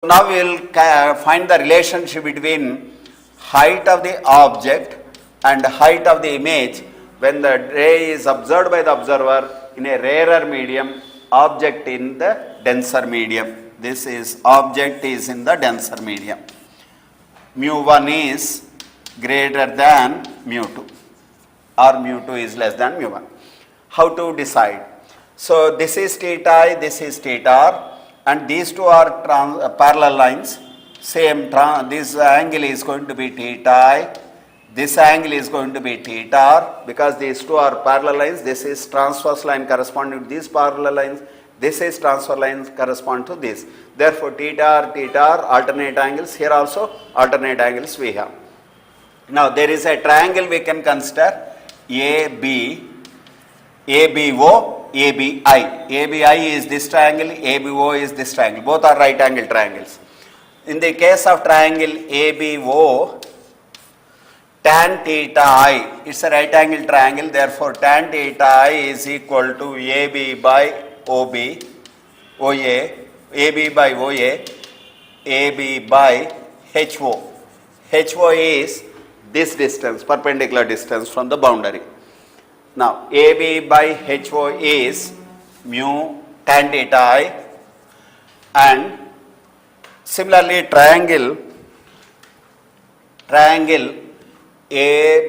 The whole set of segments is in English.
Now we will find the relationship between height of the object and height of the image when the ray is observed by the observer in a rarer medium, object in the denser medium. This is object is in the denser medium. Mu1 is greater than mu2 or mu2 is less than mu1. How to decide? So this is theta I, this is theta r, and these two are parallel lines. Same, this angle is going to be theta I, this angle is going to be theta r, because these two are parallel lines. This is transverse line corresponding to these parallel lines, this is transverse lines correspond to this. Therefore theta r, alternate angles. Here also alternate angles we have. Now there is a triangle we can consider, AB, ABO, ABI. ABI is this triangle, ABO is this triangle. Both are right angle triangles. In the case of triangle ABO, tan theta I, it's a right angle triangle, therefore tan theta I is equal to AB by OB, OA, AB by OA, AB by HO. HO is this distance, perpendicular distance from the boundary. Now AB by HO is mu tan theta I, and similarly triangle ABI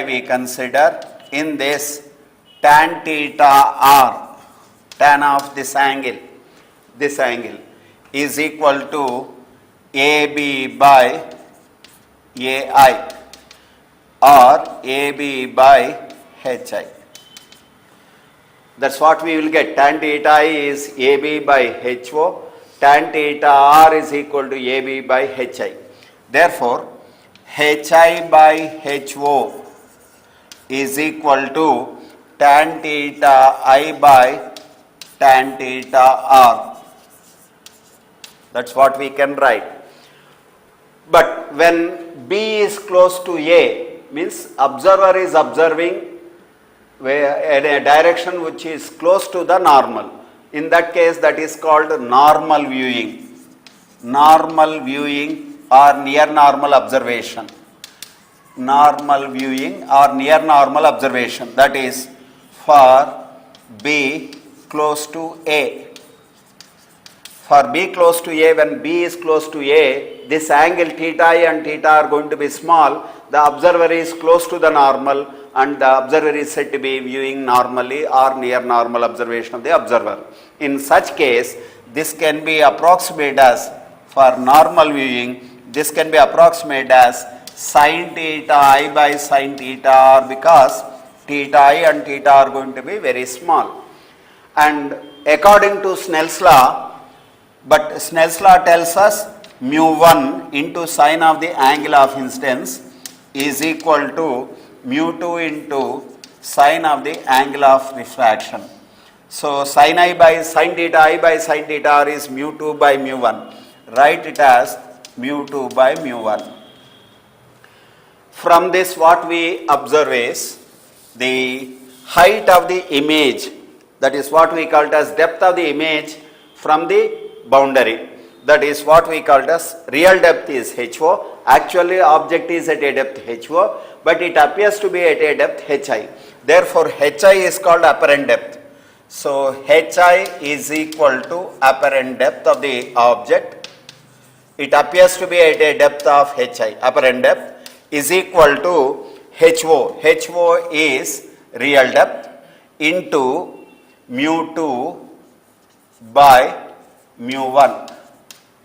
we consider in this tan theta r, tan of this angle is equal to AB by AI or AB by HI. That's what we will get. Tan theta I is AB by HO, tan theta r is equal to AB by HI. Therefore, HI by HO is equal to tan theta I by tan theta r. That's what we can write. But when B is close to A, means observer is observing in a direction which is close to the normal. In that case, that is called normal viewing. Normal viewing or near normal observation. Normal viewing or near normal observation. That is for B close to A. For B close to A, when B is close to A, this angle theta I and theta are going to be small. The observer is close to the normal and the observer is said to be viewing normally or near normal observation of the observer. In such case, this can be approximated as, for normal viewing, this can be approximated as sin theta I by sin theta r, because theta I and theta are going to be very small. And according to Snell's law, but Snell's law tells us mu1 into sine of the angle of incidence is equal to mu2 into sine of the angle of refraction. So sin I by sin theta I by sin theta r is mu2 by mu1. Write it as mu2 by mu1. From this what we observe is the height of the image, that is what we call it as depth of the image from the boundary. That is what we call it as real depth is HO. Actually object is at a depth HO, but it appears to be at a depth HI. Therefore HI is called apparent depth. So HI is equal to apparent depth of the object. It appears to be at a depth of HI. Apparent depth is equal to HO. HO is real depth into mu2 by mu1,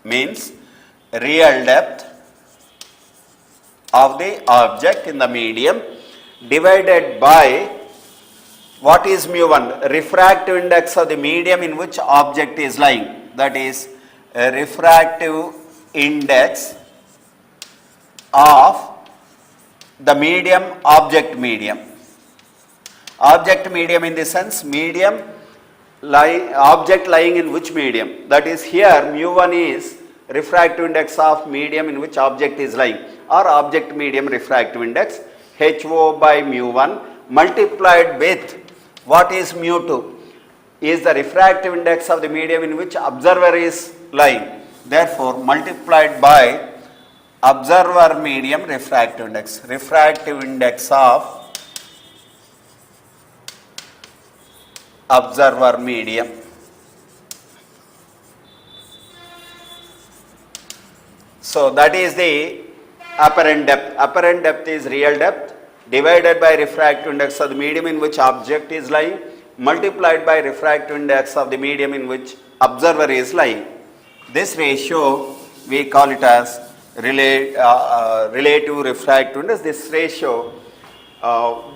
means real depth of the object in the medium divided by what is mu1? Refractive index of the medium in which object is lying. That is refractive index of the medium, object medium. Object medium in the sense medium object lying in which medium? That is here mu1 is refractive index of medium in which object is lying, or object medium refractive index, HO by mu1 multiplied with what is mu2? is the refractive index of the medium in which observer is lying. Therefore, multiplied by observer medium refractive index. Refractive index of observer medium. So that is the apparent depth. Apparent depth is real depth divided by refractive index of the medium in which object is lying, multiplied by refractive index of the medium in which observer is lying. This ratio we call it as relative refractive index. This ratio,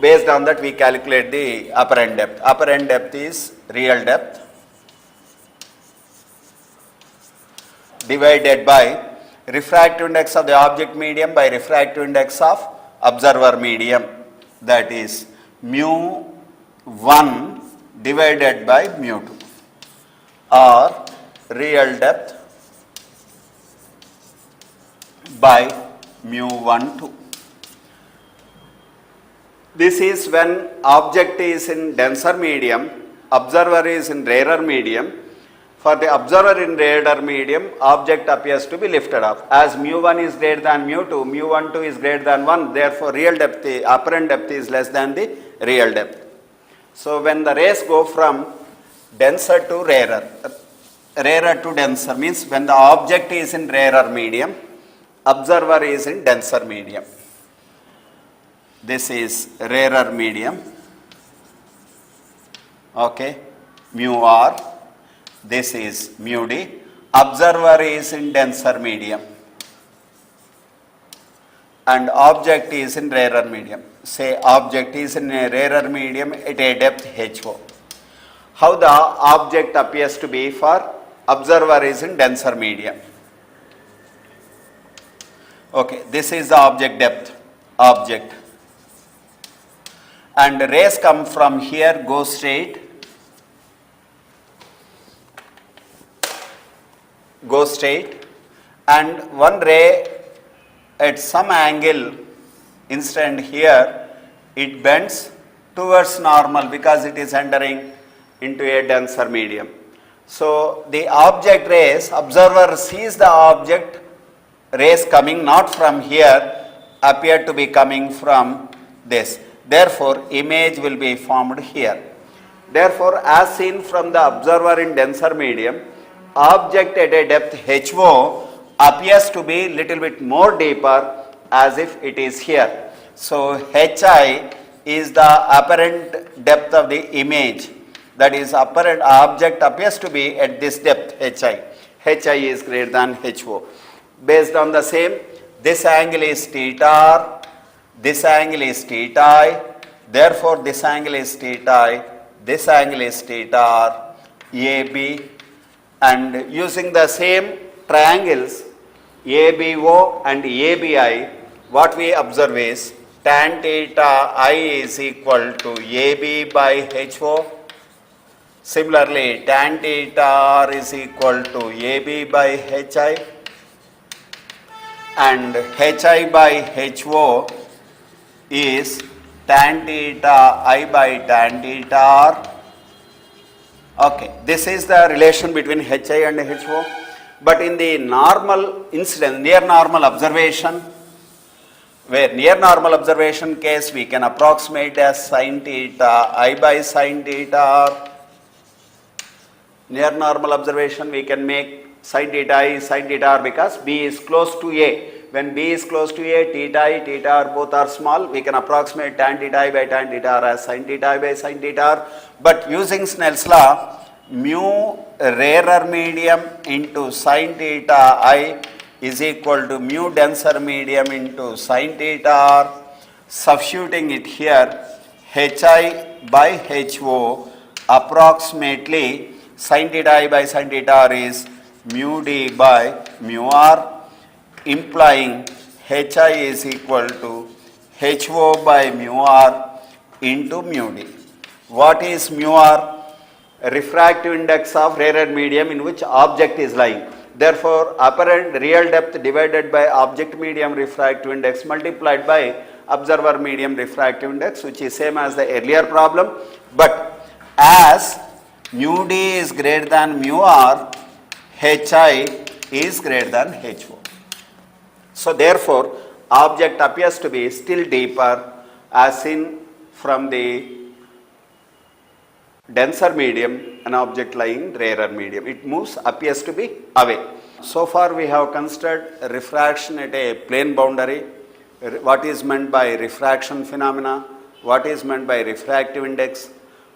based on that we calculate the apparent depth. Apparent depth is real depth divided by refractive index of the object medium by refractive index of observer medium, that is mu 1 divided by mu 2, or real depth by mu 1 2. This is when object is in denser medium, observer is in rarer medium. For the observer in rarer medium, object appears to be lifted off. As mu 1 is greater than mu 2, mu 1 2 is greater than 1, therefore real depth, apparent depth is less than the real depth. So when the rays go from denser to rarer, rarer to denser means when the object is in rarer medium, observer is in denser medium. This is rarer medium, okay, mu r. This is mu d. Observer is in denser medium and object is in rarer medium. Say object is in a rarer medium at a depth HO. How the object appears to be for observer is in denser medium. Okay, this is the object depth, object. And rays come from here, go straight, and one ray at some angle instant here, it bends towards normal because it is entering into a denser medium. So the object rays, observer sees the object rays coming not from here, appear to be coming from this. Therefore, image will be formed here. Therefore, as seen from the observer in denser medium, object at a depth HO appears to be little bit more deeper as if it is here. So HI is the apparent depth of the image, that is apparent object appears to be at this depth HI. HI is greater than HO. Based on the same, this angle is theta r, this angle is theta I, therefore this angle is theta I, this angle is theta r, AB, and using the same triangles ABO and ABI, what we observe is tan theta I is equal to AB by HO. Similarly, tan theta R is equal to AB by HI, and HI by HO is tan theta I by tan theta R. Okay, this is the relation between HI and HO. But in the normal incidence, near normal observation, where near normal observation case we can approximate as sin theta I by sin theta R. Near normal observation we can make sin theta I, sin theta R because B is close to A. When B is close to A, theta I, theta R both are small, we can approximate tan theta I by tan theta R as sin theta I by sin theta R. But using Snell's law, mu rarer medium into sin theta I is equal to mu denser medium into sin theta R. Substituting it here, HI by HO approximately sin theta I by sin theta R is mu D by mu R, implying HI is equal to HO by mu R into mu D. What is mu R? Refractive index of rarer medium in which object is lying. Therefore, apparent real depth divided by object medium refractive index multiplied by observer medium refractive index, which is same as the earlier problem. But as mu d is greater than mu r, hi is greater than ho. So therefore, object appears to be still deeper as seen from the denser medium, an object lying rarer medium. It moves, appears to be away. So far we have considered refraction at a plane boundary, what is meant by refraction phenomena, what is meant by refractive index,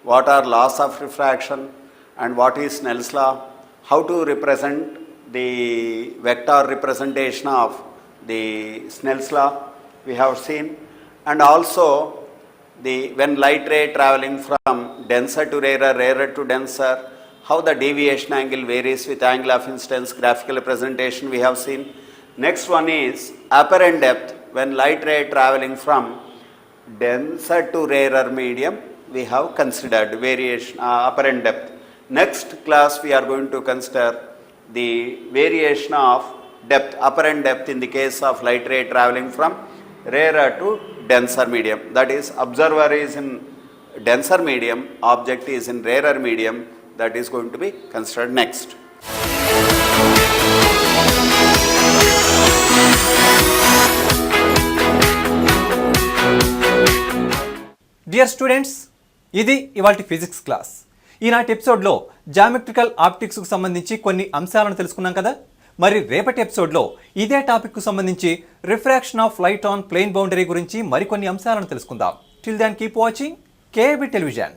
what are laws of refraction, and what is Snell's law, how to represent the vector representation of the Snell's law we have seen, and also when light ray traveling from denser to rarer, rarer to denser, how the deviation angle varies with angle of incidence, graphical representation we have seen. Next one is apparent depth when light ray traveling from denser to rarer medium we have considered variation apparent depth. Next class we are going to consider the variation of depth, apparent depth in the case of light ray traveling from rarer to denser medium. That is, observer is in denser medium, object is in rarer medium. That is going to be considered next. Dear students, ఇది ఇవాల్టి physics class. ఈనాటి ఎపిసోడ్లో geometrical ఆప్టిక్స్కు సంబంధించి కొన్ని అంశాలను తెలుసుకున్నాం కదా. మరి రేపటి ఎపిసోడ్లో ఇదే టాపిక్కు సంబంధించి refraction of light on plane boundary గురించి మరికొన్ని అంశాలను తెలుసుకుందాం. Till then keep watching KB television.